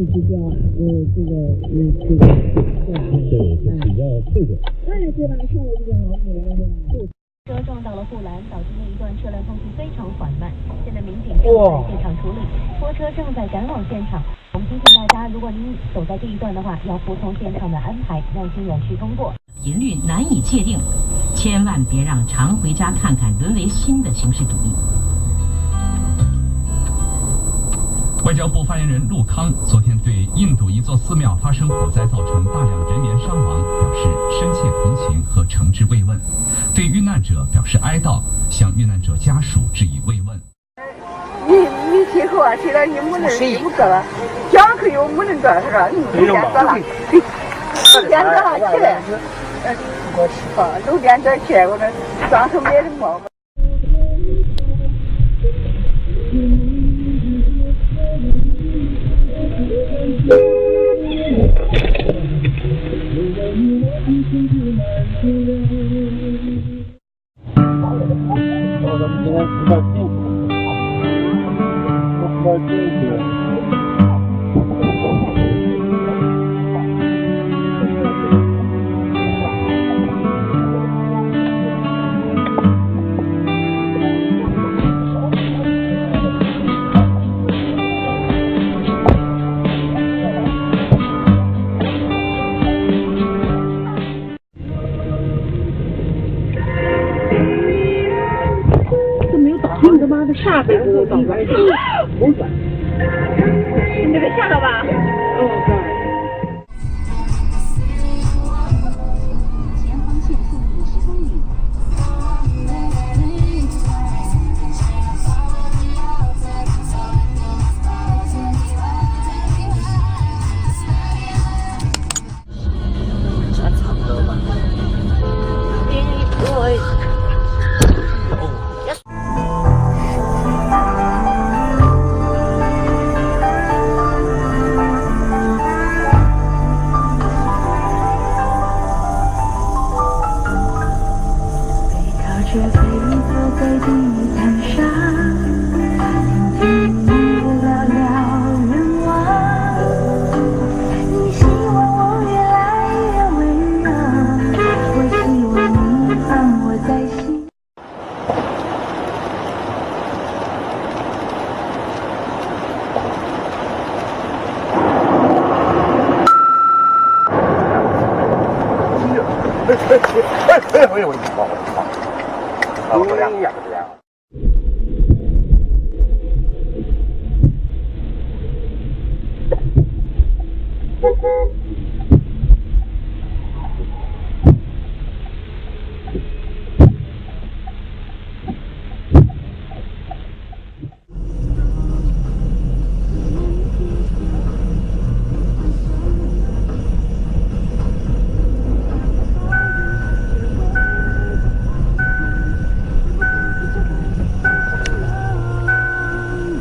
是比较这个比较脆弱。对吧？上了这个老虎了，车撞到了护栏，导致那一段车辆通行非常缓慢。现在民警正在现场处理，拖车正在赶往现场。我们提醒大家，如果您走在这一段的话，要服从现场的安排，让行人去通过。频率难以界定，千万别让常回家看看沦为新的形式主义。外交部发言人陆康昨天对印度一座寺庙发生火灾造成大量人员伤亡表示深切同情和诚挚慰问，对遇难者表示哀悼，向遇难者家属致以慰问。你听后啊，现在你没人你不搁了，讲可又没人搁是吧？你6点多了，6点多了起来，6点多起来，我这装成别人毛病。下辈子都到不了，不管。你给吓到吧？前方限速50公里。差不多吧。却飞坐在地毯上，听你寥寥人往。你希望我越来越温柔，我希望你放我在心。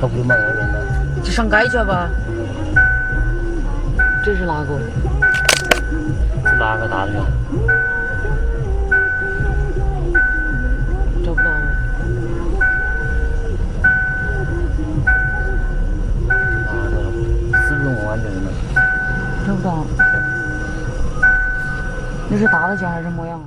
都不忙人了，去上街去吧。这是哪个？是哪个大的？找不到了。是不是我完整的？找不到。那是大的家还是模样？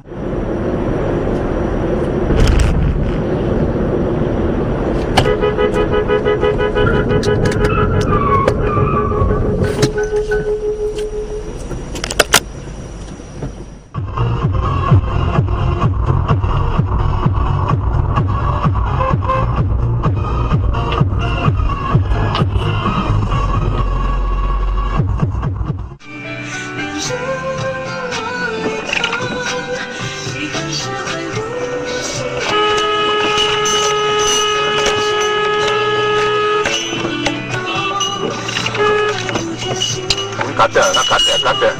干的。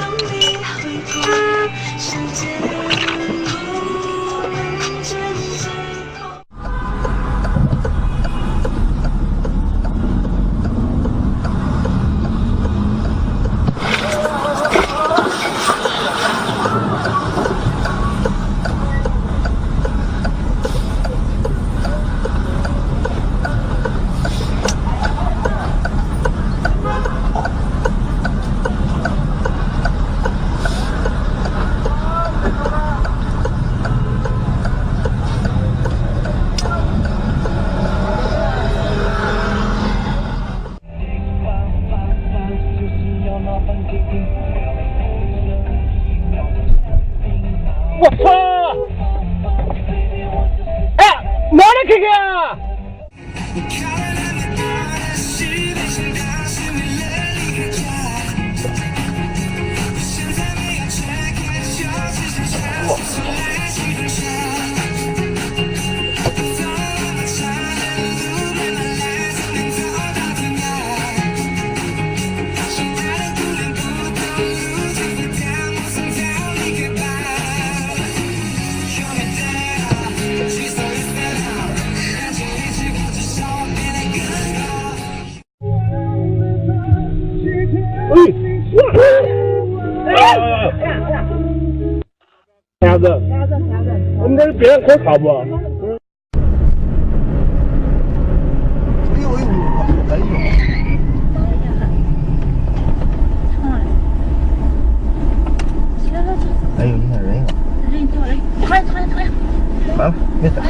我操！哎，哪里 QQ 啊？啥子？我们这是别人可靠不？哎呦，你看人啊！人多嘞，快！完了，没带。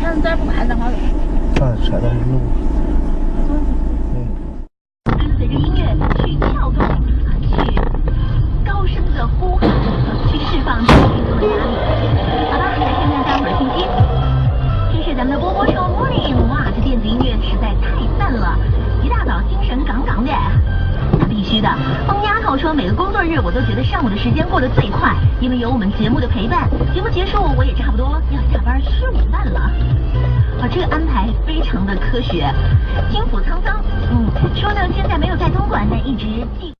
看这不慢的话。上车到路。跟随着音乐去跳动，去高声的呼喊，去释放心中的压力。好吧，来看看大伙儿信息。这是咱们的波波说 Morning， 哇，这电子音乐实在太赞了，一大早精神杠杠的。那必须的，疯丫头说每个工作日我都觉得上午的时间过得最快，因为有我们节目的陪伴。节目结束我也差不多要下班吃午饭了。这个安排非常的科学。金府沧桑，说呢现在没有在东莞，但一直记。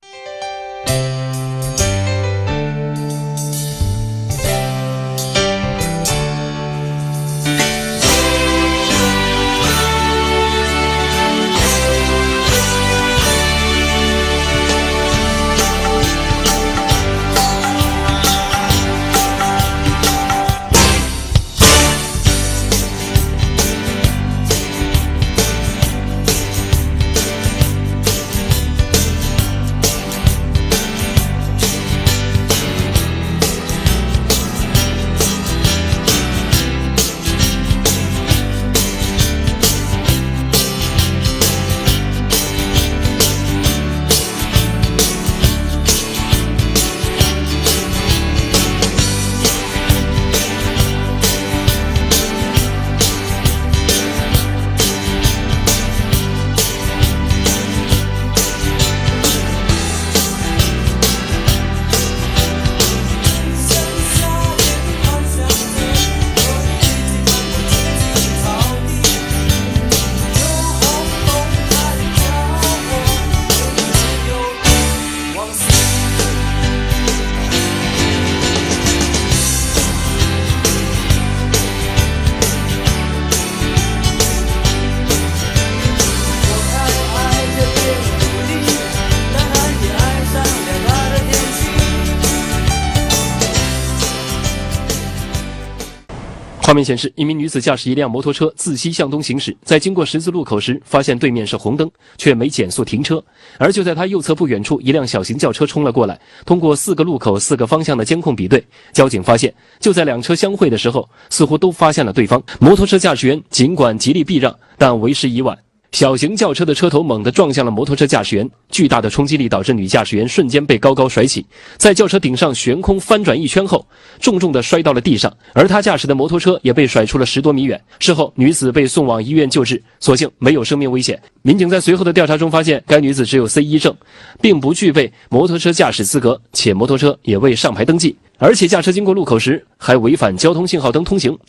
画面显示，一名女子驾驶一辆摩托车自西向东行驶，在经过十字路口时，发现对面是红灯，却没减速停车。而就在她右侧不远处，一辆小型轿车冲了过来。通过4个路口4个方向的监控比对，交警发现，就在2车相会的时候，似乎都发现了对方。摩托车驾驶员尽管极力避让，但为时已晚。小型轿车的车头猛地撞向了摩托车驾驶员，巨大的冲击力导致女驾驶员瞬间被高高甩起，在轿车顶上悬空翻转一圈后，重重地摔到了地上，而她驾驶的摩托车也被甩出了10多米远。事后，女子被送往医院救治，所幸没有生命危险。民警在随后的调查中发现，该女子只有 C1 证，并不具备摩托车驾驶资格，且摩托车也未上牌登记。而且驾车经过路口时还违反交通信号灯通行，